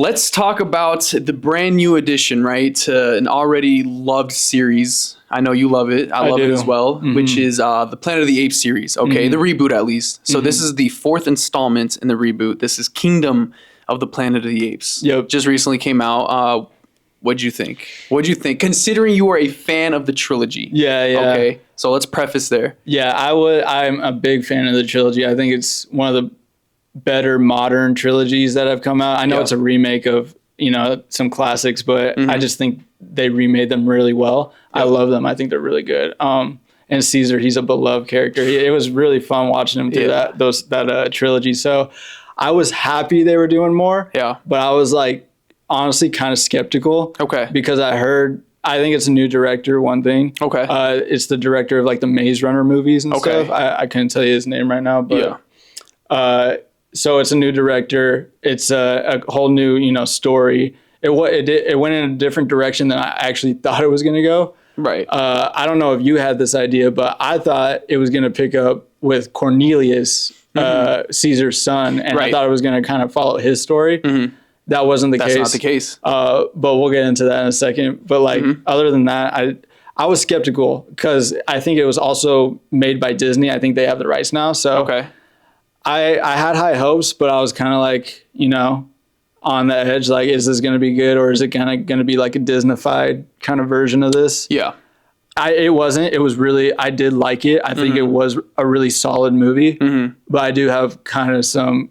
Let's talk about the brand new addition, right, to an already loved series. I know you love it. I love it as well, which is the Planet of the Apes series. Okay, the reboot at least. So this is the 4th installment in the reboot. This is Kingdom of the Planet of the Apes. Yep. Just recently came out. What'd you think? Considering you are a fan of the trilogy. Yeah. Okay, so let's preface there. Yeah, I'm a big fan of the trilogy. I think it's one of the better modern trilogies that have come out. I know it's a remake of, some classics, but I just think they remade them really well. I love them. I think they're really good. And Ceasar, he's a beloved character. It was really fun watching him through that trilogy. So I was happy they were doing more. Yeah. But I was like, honestly, kind of skeptical. Okay. Because I think it's a new director, one thing. Okay. It's the director of like the Maze Runner movies and stuff. I couldn't tell you his name right now, but so it's a new director. It's a whole new, story. It went in a different direction than I actually thought it was going to go. Right. I don't know if you had this idea, but I thought it was going to pick up with Cornelius, Caesar's son, and I thought it was going to kind of follow his story. That wasn't the case. That's not the case. But we'll get into that in a second. But other than that, I was skeptical because I think it was also made by Disney. I think they have the rights now. So I had high hopes, but I was kind of like, on the edge, like, is this going to be good, or is it kind of going to be like a Disneyfied kind of version of this? Yeah. It wasn't. It was really, I did like it. I think it was a really solid movie, but I do have kind of some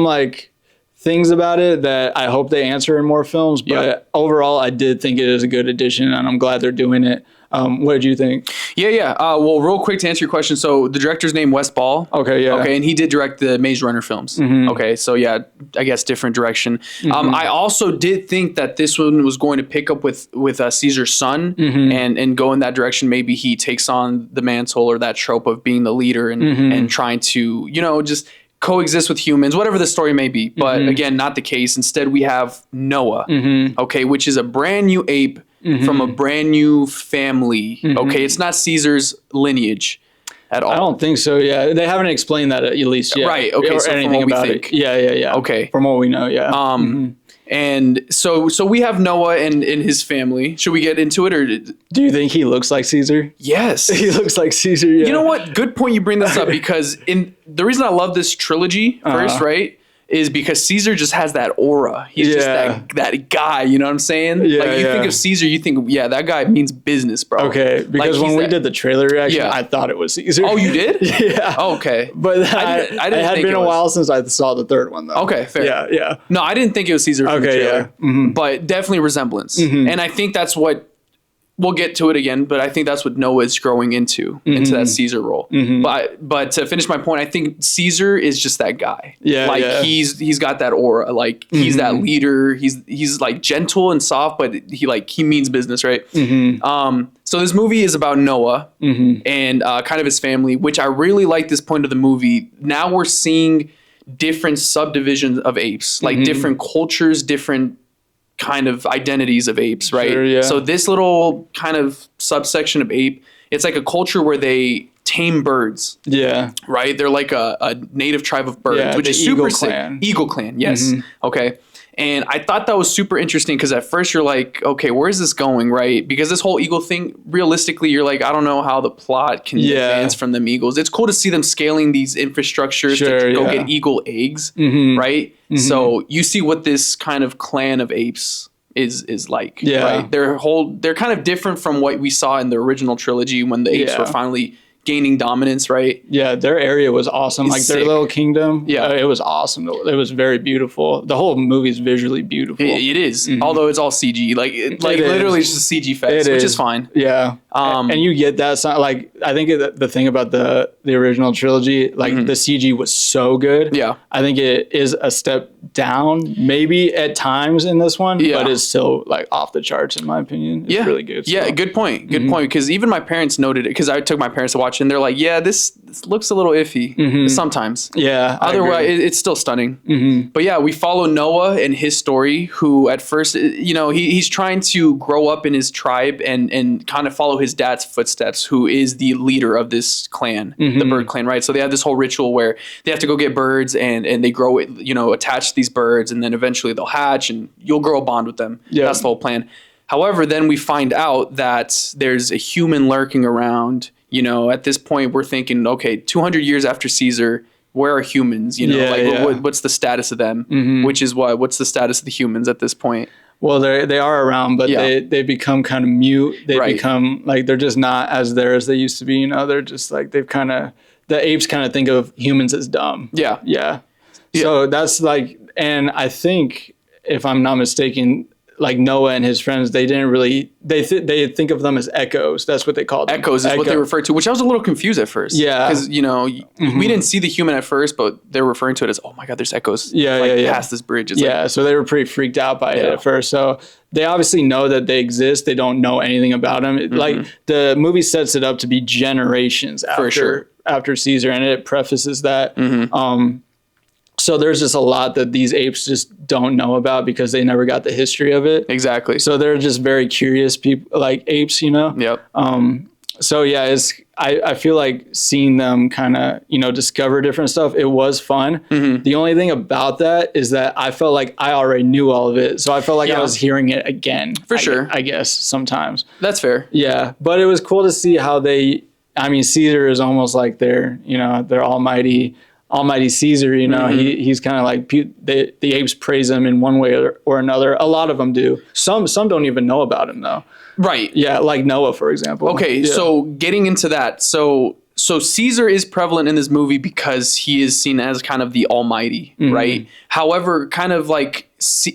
like things about it that I hope they answer in more films. But overall, I did think it is a good addition, and I'm glad they're doing it. What did you think? Yeah. Well, real quick to answer your question. So the director's name, Wes Ball. Okay, yeah. Okay, and he did direct the Maze Runner films. Okay, so yeah, I guess different direction. I also did think that this one was going to pick up with Caesar's son and go in that direction. Maybe he takes on the mantle or that trope of being the leader and trying to, just coexist with humans, whatever the story may be. But again, not the case. Instead, we have Noah, okay, which is a brand new ape from a brand new family. Okay, it's not Caesar's lineage at all. I don't think so. Yeah, they haven't explained that at least yet. Right. Okay. Or So anything from what we about think. it. Yeah. Okay. From what we know, yeah. And so we have Noah and his family. Should we get into it, or Do you think he looks like Caesar? yes? He looks like Caesar. Yeah. You know what? Good point you bring this up, because the reason I love this trilogy first, right, is because Caesar just has that aura. He's just that guy, you know what I'm saying? Yeah, like you think of Caesar, you think, that guy means business, bro. Okay, because Like, when we did the trailer reaction, Yeah. I thought it was Caesar. Oh, you did? Yeah. Oh, okay. But I didn't it had think been it a was. while since I saw the third one, though. Okay, fair. Yeah. No, I didn't think it was Caesar from the Okay, trailer, yeah. but definitely resemblance. And I think that's what, we'll get to it again, but I think that's what Noah is growing into that Caesar role. But to finish my point, I think Caesar is just that guy. Yeah, like yeah. he's got that aura. Like he's that leader. He's like gentle and soft, but he means business, right? So this movie is about Noah and kind of his family, which I really like this point of the movie. Now we're seeing different subdivisions of apes, like different cultures, different kind of identities of apes, right? Sure, yeah. So this little kind of subsection of ape, it's like a culture where they tame birds, Yeah. right? They're like a native tribe of birds, Yeah, which the is super Eagle sick. Clan. Eagle Clan, yes. Okay. And I thought that was super interesting because at first you're like, okay, where's this going, right? Because this whole eagle thing, realistically, you're like, I don't know how the plot can advance from them eagles. It's cool to see them scaling these infrastructures to go get eagle eggs, right? So you see what this kind of clan of apes is like, right? They're kind of different from what we saw in the original trilogy when the apes were finally gaining dominance, right? Yeah, their area was awesome. Like their little kingdom. Yeah. It was awesome. It was very beautiful. The whole movie is visually beautiful. It is, although it's all CG. Like literally it's just CG fest, which is fine. Yeah. And you get that sound, like I think the thing about the original trilogy, like the CG was so good. Yeah. I think it is a step down maybe at times in this one, but it's still like off the charts in my opinion. It's really good. Yeah, good point. Good point, because even my parents noted it, because I took my parents to watch watching, they're like, yeah, this looks a little iffy sometimes. Yeah. Otherwise, it's still stunning. But yeah, we follow Noah and his story, who at first, he's trying to grow up in his tribe and kind of follow his dad's footsteps, who is the leader of this clan, the bird clan, right? So they have this whole ritual where they have to go get birds and they grow it, attach to these birds, and then eventually they'll hatch and you'll grow a bond with them. Yep. That's the whole plan. However, then we find out that there's a human lurking around. At this point, we're thinking, okay, 200 years after Caesar, where are humans? What's the status of them? Which is what's the status of the humans at this point? Well, they are around, but they become kind of mute. They become like, they're just not as there as they used to be. They're just like, the apes kind of think of humans as dumb. Yeah. Yeah. So that's like, and I think, if I'm not mistaken, like Noah and his friends, they didn't really, they think of them as echoes. That's what they called them. Echoes is what they refer to, which I was a little confused at first. Yeah. Because, we didn't see the human at first, but they're referring to it as, oh my God, there's echoes. Past this bridge. It's so they were pretty freaked out by it at first. So they obviously know that they exist. They don't know anything about them. Like the movie sets it up to be generations after Caesar, and it prefaces that. So there's just a lot that these apes just don't know about because they never got the history of it. Exactly. So they're just very curious people, like apes, Yep. So yeah, I feel like seeing them kind of, discover different stuff. It was fun. The only thing about that is that I felt like I already knew all of it. So I felt like I was hearing it again. For sure. I guess sometimes. That's fair. Yeah. But it was cool to see how Caesar is almost like their Almighty Ceasar, he's kind of like, the apes praise him in one way or another. A lot of them do. Some don't even know about him though. Right. Yeah, like Noah, for example. Okay, so getting into that. So Caesar is prevalent in this movie because he is seen as kind of the Almighty, right? However, kind of like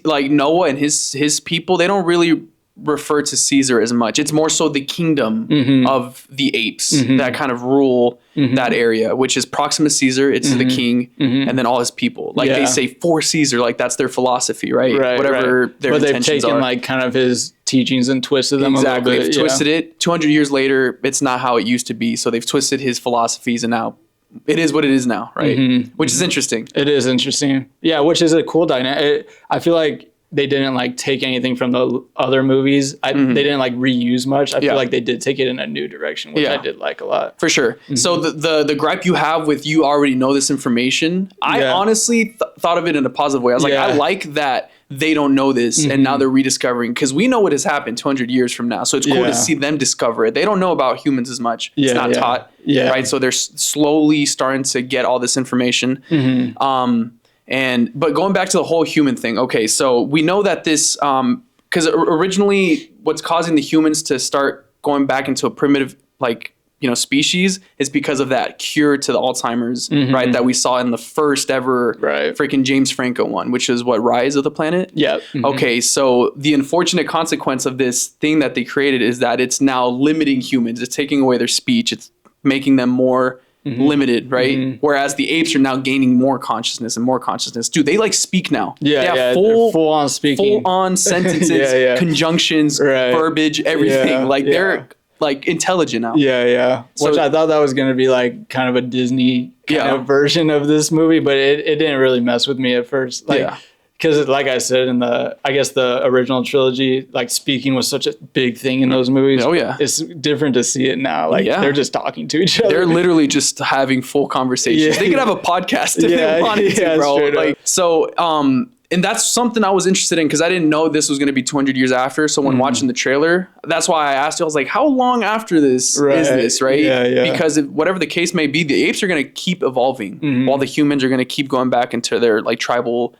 Noah and his people, they don't really refer to Caesar as much. It's more so the kingdom of the apes that kind of rule that area, which is Proximus Caesar. It's the king, and then all his people. Like they say for Caesar, like that's their philosophy, right? Whatever their intentions they've taken are. Like kind of his teachings and twisted them exactly. a little bit. They've twisted it. 200 years later, it's not how it used to be. So they've twisted his philosophies, and now it is what it is now, right? Which is interesting. It is interesting. Yeah, which is a cool dynamic. I feel like they didn't like take anything from the other movies. They didn't like reuse much. I feel like they did take it in a new direction, which I did like a lot. For sure. So the gripe you have with you already know this information, I honestly thought of it in a positive way. I was like, I like that they don't know this and now they're rediscovering, because we know what has happened 200 years from now. So it's cool to see them discover it. They don't know about humans as much. It's not taught. Right. So they're slowly starting to get all this information. But going back to the whole human thing, okay, so we know that this, because originally what's causing the humans to start going back into a primitive, species is because of that cure to the Alzheimer's, right, that we saw in the first ever freaking James Franco one, which is what, Rise of the Planet? Yeah. Okay, so the unfortunate consequence of this thing that they created is that it's now limiting humans. It's taking away their speech. It's making them more limited, right? Whereas the apes are now gaining more consciousness and more consciousness. Dude, they speak now. Full on speaking, full on sentences, conjunctions, verbiage, everything. They're intelligent now. Which I thought that was going to be like kind of a Disney kind of version of this movie, but it didn't really mess with me at first. Because like I said in the original trilogy, like speaking was such a big thing in those movies. Oh yeah. It's different to see it now. They're just talking to each other. They're literally just having full conversations. They could have a podcast if they wanted to, bro. And that's something I was interested in because I didn't know this was going to be 200 years after. So when watching the trailer, that's why I asked you, I was like, how long after this is this, right? Because whatever the case may be, the apes are going to keep evolving while the humans are going to keep going back into their tribal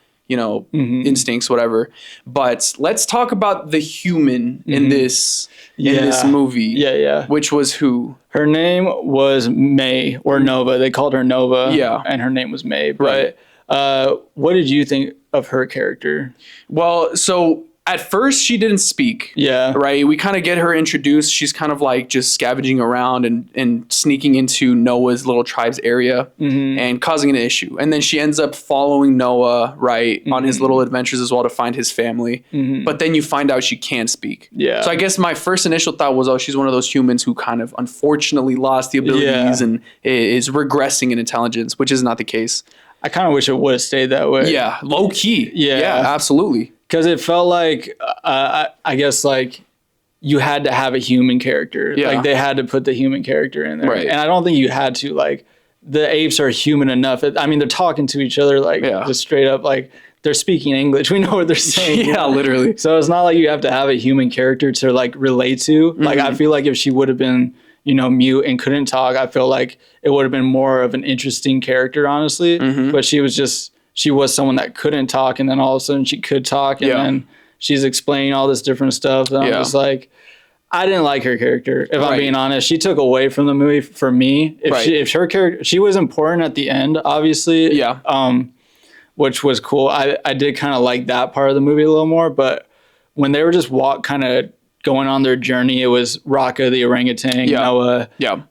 instincts, whatever. But let's talk about the human in this movie. Which was who? Her name was May, or Nova. They called her Nova. Yeah. And her name was May. But what did you think of her character? Well, so at first she didn't speak. Yeah. Right. We kind of get her introduced. She's kind of like just scavenging around and sneaking into Noah's little tribe's area and causing an issue. And then she ends up following Noah, right, on his little adventures as well to find his family. But then you find out she can't speak. Yeah. So I guess my first initial thought was, oh, she's one of those humans who kind of unfortunately lost the abilities and is regressing in intelligence, which is not the case. I kind of wish it would have stayed that way. Yeah. Low key. Yeah. Absolutely. Because it felt like, I guess, like, you had to have a human character. Yeah. Like, they had to put the human character in there. Right. And I don't think you had to. Like, the apes are human enough. I mean, they're talking to each other, like, just straight up, like, they're speaking English. We know what they're saying. Yeah, literally. So it's not like you have to have a human character to, like, relate to. Like, I feel like if she would have been, you know, mute and couldn't talk, I feel like it would have been more of an interesting character, honestly. But she was someone that couldn't talk, and then all of a sudden she could talk, and then she's explaining all this different stuff. And I'm just like, I didn't like her character, if I'm being honest. She took away from the movie for me. If her character, she was important at the end, obviously. Which was cool. I did kind of like that part of the movie a little more, but when they were just kind of going on their journey, it was Raka the orangutan, Noah,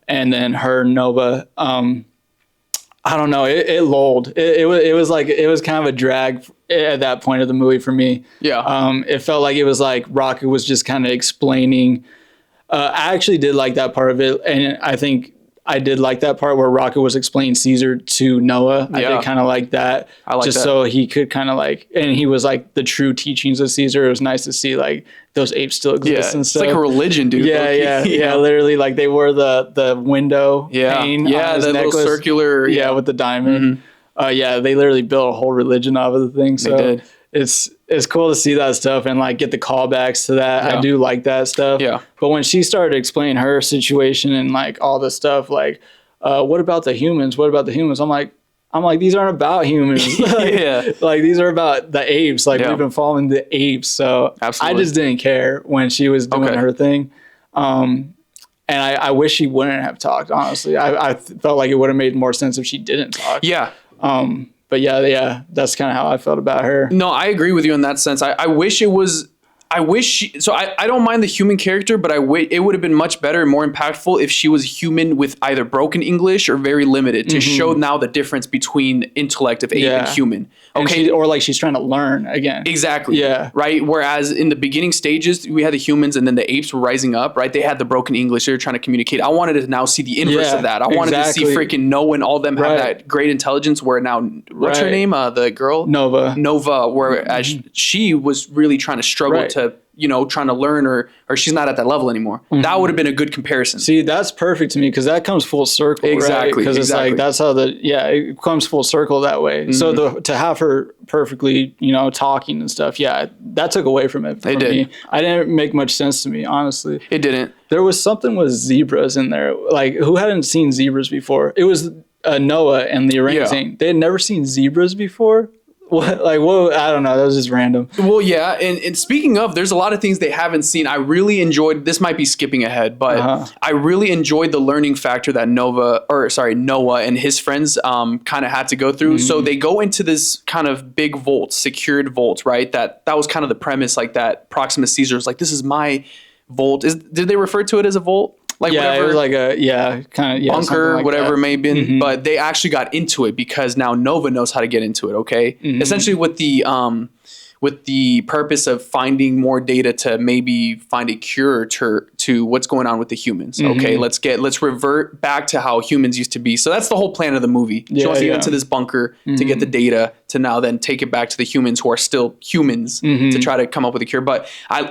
and then her, Nova. I don't know. It lulled. It was kind of a drag at that point of the movie for me. It felt like it was like Raka was just kind of explaining. I actually did like that part of it, and I think I did like that part where Raka was explaining Ceasar to Noah. I did kind of like that. I like just that. So he could kind of like, and he was like the true teachings of Ceasar. It was nice to see like those apes still exist and stuff. It's like a religion, dude. Yeah. Literally, like they wore the window pane. The little circular. With the diamond. They literally built a whole religion out of the thing. So they did. It's cool to see that stuff and like get the callbacks to that. I do like that stuff. But when she started explaining her situation and like all this stuff, like, what about the humans? What about the humans? I'm like, these aren't about humans. Like these are about the apes. Like we've been following the apes. So Absolutely. I just didn't care when she was doing her thing. And I wish she wouldn't have talked, honestly. I felt like it would have made more sense if she didn't talk. But that's kind of how I felt about her. No, I agree with you in that sense. I wish it was. I don't mind the human character, but it would have been much better and more impactful if she was human with either broken English or very limited to show now the difference between intellect of ape and human. Okay. Or like she's trying to learn again. Exactly. Yeah. Right. Whereas in the beginning stages, we had the humans and then the apes were rising up, right? They had the broken English. They were trying to communicate. I wanted to now see the inverse of that. I wanted to see freaking Noah and all of them have that great intelligence where now, what's her name? The girl? Nova, whereas she was really trying to struggle to, trying to learn or she's not at that level anymore. That would have been a good comparison. See, that's perfect to me because that comes full circle. Exactly. Because it's like, that's how it comes full circle that way. So to have her perfectly, talking and stuff, that took away from it. It did. I didn't make much sense to me, honestly. It didn't. There was something with zebras in there. Like, who hadn't seen zebras before? It was Noah and the orangutan. They had never seen zebras before. What? Like, whoa, I don't know. That was just random. Well, yeah. And speaking of, there's a lot of things they haven't seen. I really enjoyed, this might be skipping ahead, but I really enjoyed the learning factor that Noah and his friends kind of had to go through. So they go into this kind of big vault, secured vault, right? That was kind of the premise, like that Proximus Ceasar was like, this is my vault. Did they refer to it as a vault? Like whatever, it was like a kind of bunker, like whatever it may have been. But they actually got into it because now Nova knows how to get into it. Okay, essentially with the purpose of finding more data to maybe find a cure to what's going on with the humans. Okay, let's revert back to how humans used to be. So that's the whole plan of the movie. She wants to get into this bunker to get the data to now then take it back to the humans who are still humans to try to come up with a cure. But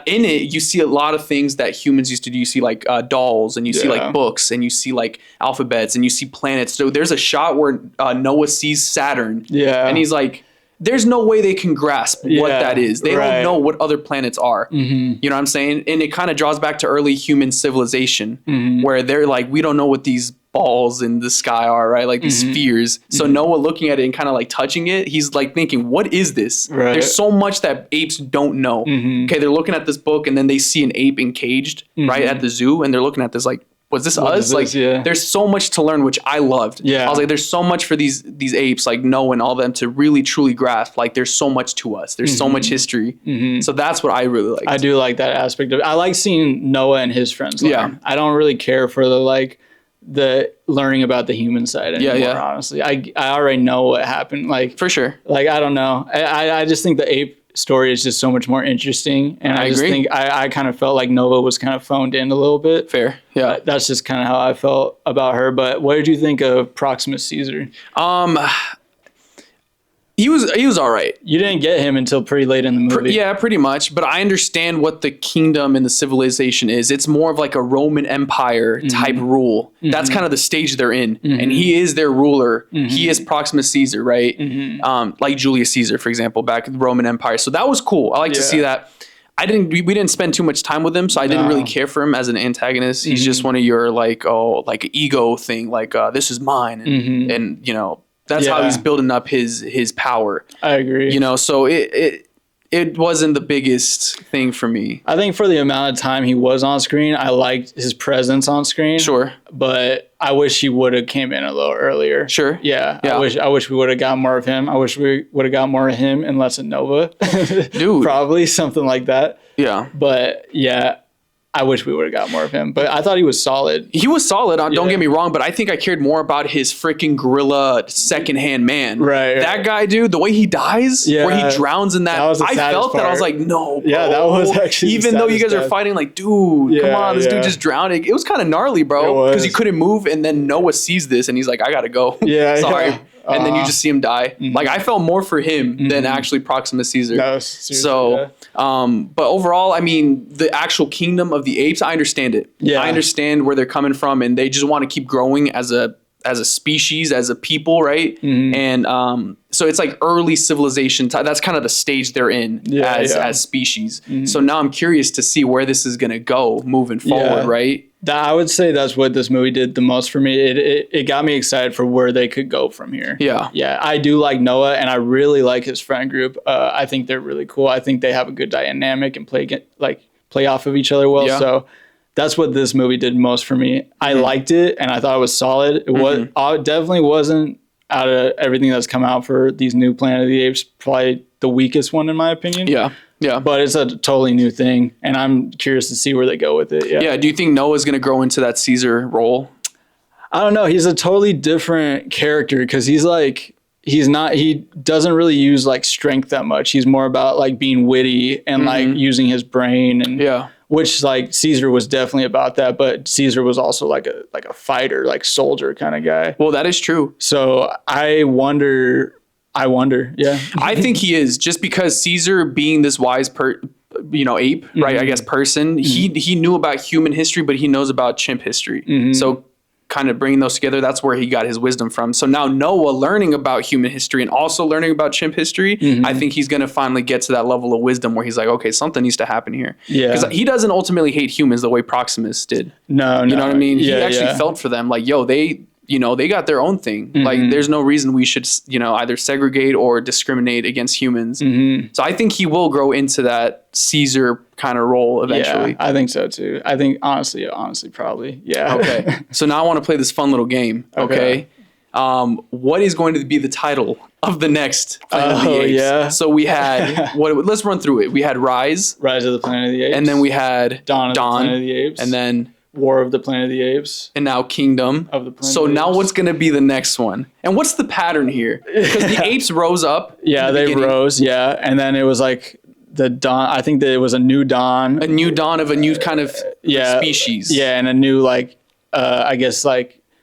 in it, you see a lot of things that humans used to do. You see like dolls, and you see like books, and you see like alphabets, and you see planets. So there's a shot where Noah sees Saturn, and he's like, there's no way they can grasp what that is. They don't know what other planets are. You know what I'm saying? And it kind of draws back to early human civilization where they're like, we don't know what these balls in the sky are, right? Like these spheres. So Noah looking at it and kind of like touching it, he's like thinking, what is this? There's so much that apes don't know. Okay, they're looking at this book and then they see an ape encaged, right, at the zoo, and they're looking at this like, was this us? Like, there's so much to learn, which I loved. Yeah. I was like, there's so much for these apes, like Noah and all them to really truly grasp. Like, there's so much to us. There's so much history. So that's what I really like. I do like that aspect of it. I like seeing Noah and his friends learn. Yeah. I don't really care for the learning about the human side anymore, honestly. I already know what happened. Like, for sure. Like, I don't know. I just think the ape story is just so much more interesting, and I just agree. think I kind of felt like Nova was kind of phoned in a little bit. Fair, yeah. That's just kind of how I felt about her. But what did you think of Proximus Caesar? He was all right. You didn't get him until pretty late in the movie. Yeah, pretty much. But I understand what the kingdom and the civilization is. It's more of like a Roman Empire type rule. That's kind of the stage they're in. And he is their ruler. He is Proximus Caesar, right? Like Julius Caesar, for example, back in the Roman Empire. So that was cool. I like to see that. We didn't spend too much time with him, so I didn't really care for him as an antagonist. He's just one of your like ego thing, like this is mine, and you know. That's how he's building up his power. I agree. You know, so it wasn't the biggest thing for me. I think for the amount of time he was on screen, I liked his presence on screen. Sure. But I wish he would have came in a little earlier. Sure. Yeah. I wish we would have got more of him. I wish we would have got more of him and less of Nova. Dude. Probably something like that. Yeah. But yeah, I wish we would have got more of him, but I thought he was solid. He was solid. Don't get me wrong, but I think I cared more about his freaking gorilla secondhand man. Right. That guy, dude, the way he dies, where he drowns in that. Was the I felt part. that. I was like, no, bro. Yeah, that was actually even though you guys are fighting, like, dude, come on, this dude just drowned. It was kind of gnarly, bro, because you couldn't move, and then Noah sees this, and he's like, I gotta go. Yeah, sorry. Yeah. And then you just see him die. Like, I felt more for him than actually Proximus Caesar. No, but overall, I mean, the actual kingdom of the apes, I understand it. Yeah. I understand where they're coming from, and they just want to keep growing as a species, as a people, right? And so it's like early civilization. That's kind of the stage they're in as species. So now I'm curious to see where this is going to go moving forward, right? I would say that's what this movie did the most for me. It got me excited for where they could go from here. Yeah. Yeah. I do like Noah, and I really like his friend group. I think they're really cool. I think they have a good dynamic and play off of each other well. Yeah. So that's what this movie did most for me. I liked it, and I thought it was solid. It definitely wasn't, out of everything that's come out for these new Planet of the Apes, probably the weakest one in my opinion. Yeah. Yeah. But it's a totally new thing, and I'm curious to see where they go with it. Yeah. Do you think Noah's going to grow into that Caesar role? I don't know. He's a totally different character because he doesn't really use like strength that much. He's more about like being witty and like using his brain, and which like Caesar was definitely about that, but Caesar was also like a fighter, like soldier kind of guy. Well, that is true. So I wonder, yeah. I think he is, just because Caesar, being this wise ape, right? I guess person, he knew about human history, but he knows about chimp history. So kind of bringing those together, that's where he got his wisdom from. So now Noah learning about human history and also learning about chimp history, I think he's going to finally get to that level of wisdom where he's like, okay, something needs to happen here. Yeah. Because he doesn't ultimately hate humans the way Proximus did. No. You know what I mean? He actually felt for them like, yo, they got their own thing. Like, there's no reason we should, either segregate or discriminate against humans. So I think he will grow into that Caesar kind of role eventually. Yeah, I think so too. I think honestly, probably. Yeah. Okay. So now I want to play this fun little game. Okay. What is going to be the title of the next Planet of the Apes? Yeah. So we had let's run through it. We had Rise of the Planet of the Apes, and then we had Dawn of the Planet of the Apes, and then War of the Planet of the Apes, and now Kingdom of the Planet So of the now Apes. What's going to be the next one? And what's the pattern here? Because the apes rose up. Yeah, they rose. Yeah, and then it was like the dawn. I think that it was a new dawn. A new dawn of a new kind of species. Yeah, and a new I guess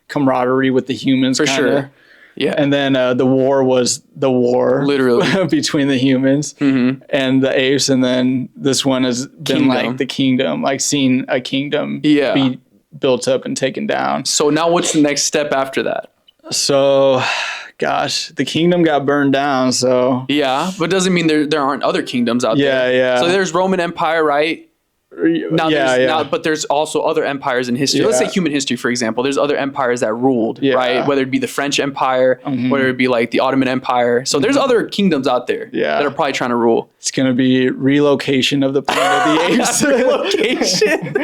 camaraderie with the humans. For sure. Yeah. And then the war was the war literally between the humans and the apes. And then this one has been like the kingdom, like seeing a kingdom be built up and taken down. So now what's the next step after that? So, gosh, the kingdom got burned down. So yeah, but doesn't mean there aren't other kingdoms out there. Yeah. So there's Roman Empire, right? But there's also other empires in history. Let's say human history, for example. There's other empires that ruled, right? Whether it be the French Empire, whether it be like the Ottoman Empire. So there's other kingdoms out there that are probably trying to rule. It's going to be relocation of the Planet of the Apes. Relocation.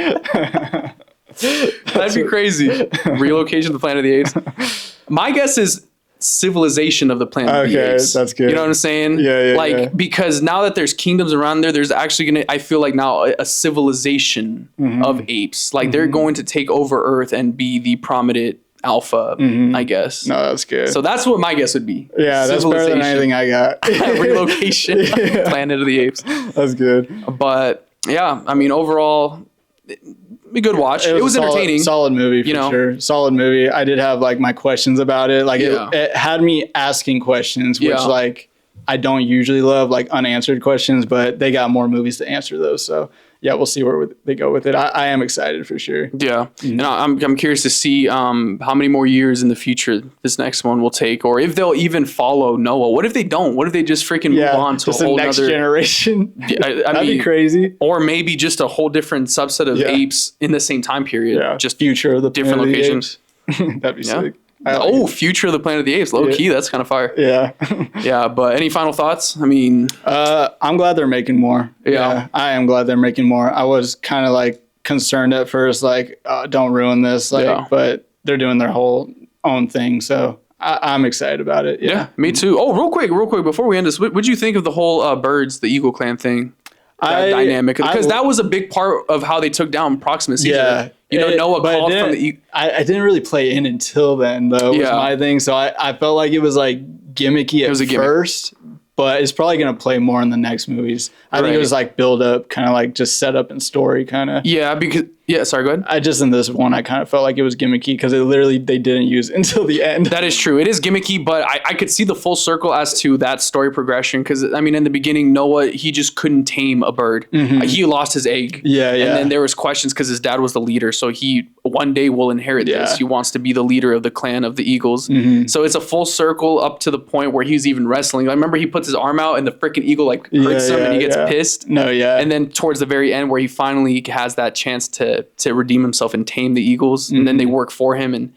That'd be crazy. Relocation to the Planet of the Apes. My guess is civilization of the Planet of the Apes. That's good. You know what I'm saying? Yeah. Because now that there's kingdoms around there, there's actually I feel like now a civilization of apes. Like they're going to take over Earth and be the prominent alpha, I guess. No, that's good. So that's what my guess would be. Yeah, that's better than anything I got. Relocation, Planet of the Apes. That's good. But yeah, I mean, overall, a good watch. It was entertaining. Solid movie for sure. Solid movie. I did have like my questions about it. Like it had me asking questions, which like I don't usually love, like unanswered questions, but they got more movies to answer those. So yeah, we'll see where they go with it. I am excited for sure. Yeah. And I'm curious to see how many more years in the future this next one will take, or if they'll even follow Noah. What if they don't? What if they just freaking move on to a whole next generation? That'd be crazy. Or maybe just a whole different subset of apes in the same time period. Yeah. Just future of the different locations. That'd be sick. Future of the Planet of the Apes. Low key, that's kind of fire. Yeah. Yeah, but any final thoughts? I mean... I'm glad they're making more. Yeah. I am glad they're making more. I was kind of like concerned at first, like, don't ruin this. But they're doing their whole own thing. So I'm excited about it. Yeah, me too. Oh, real quick, before we end this, what did you think of the whole birds, the Eagle Clan thing? That dynamic? Because that was a big part of how they took down Proximus. Yeah. Noah called from the... I didn't really play in until then, though. Was my thing. So I felt like it was like gimmicky at first, but it's probably going to play more in the next movies. I think it was like build up, kind of like just setup and story kind of. Yeah, because... Yeah, sorry, go ahead. In this one, I kind of felt like it was gimmicky because they didn't use it until the end. That is true. It is gimmicky, but I could see the full circle as to that story progression because, I mean, in the beginning, Noah, he just couldn't tame a bird. He lost his egg. Yeah. And then there was questions because his dad was the leader, so he one day will inherit this. He wants to be the leader of the clan of the Eagles. So it's a full circle up to the point where he's even wrestling. I remember he puts his arm out and the freaking eagle like hurts him and he gets pissed. And then towards the very end where he finally has that chance to redeem himself and tame the Eagles, and then they work for him and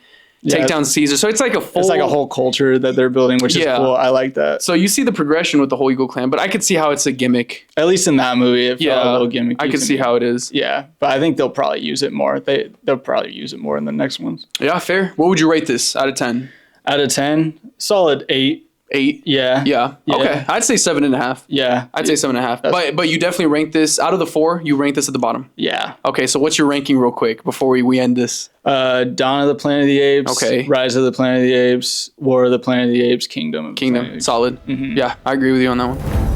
take down Caesar. So it's like a whole culture that they're building, which is cool. I like that. So you see the progression with the whole Eagle Clan, but I could see how it's a gimmick. At least in that movie, it felt a little gimmicky. I could see how it is. Yeah, but I think they'll probably use it more. They'll probably use it more in the next ones. Yeah, fair. What would you rate this out of 10? Out of 10, solid 8. 8? Yeah. Okay. I'd say 7.5. Yeah. I'd say 7.5. But you definitely rank this out of the 4. You rank this at the bottom. Yeah. Okay. So what's your ranking, real quick, before we end this? Dawn of the Planet of the Apes. Okay. Rise of the Planet of the Apes. War of the Planet of the Apes. Kingdom. Solid. Yeah, I agree with you on that one.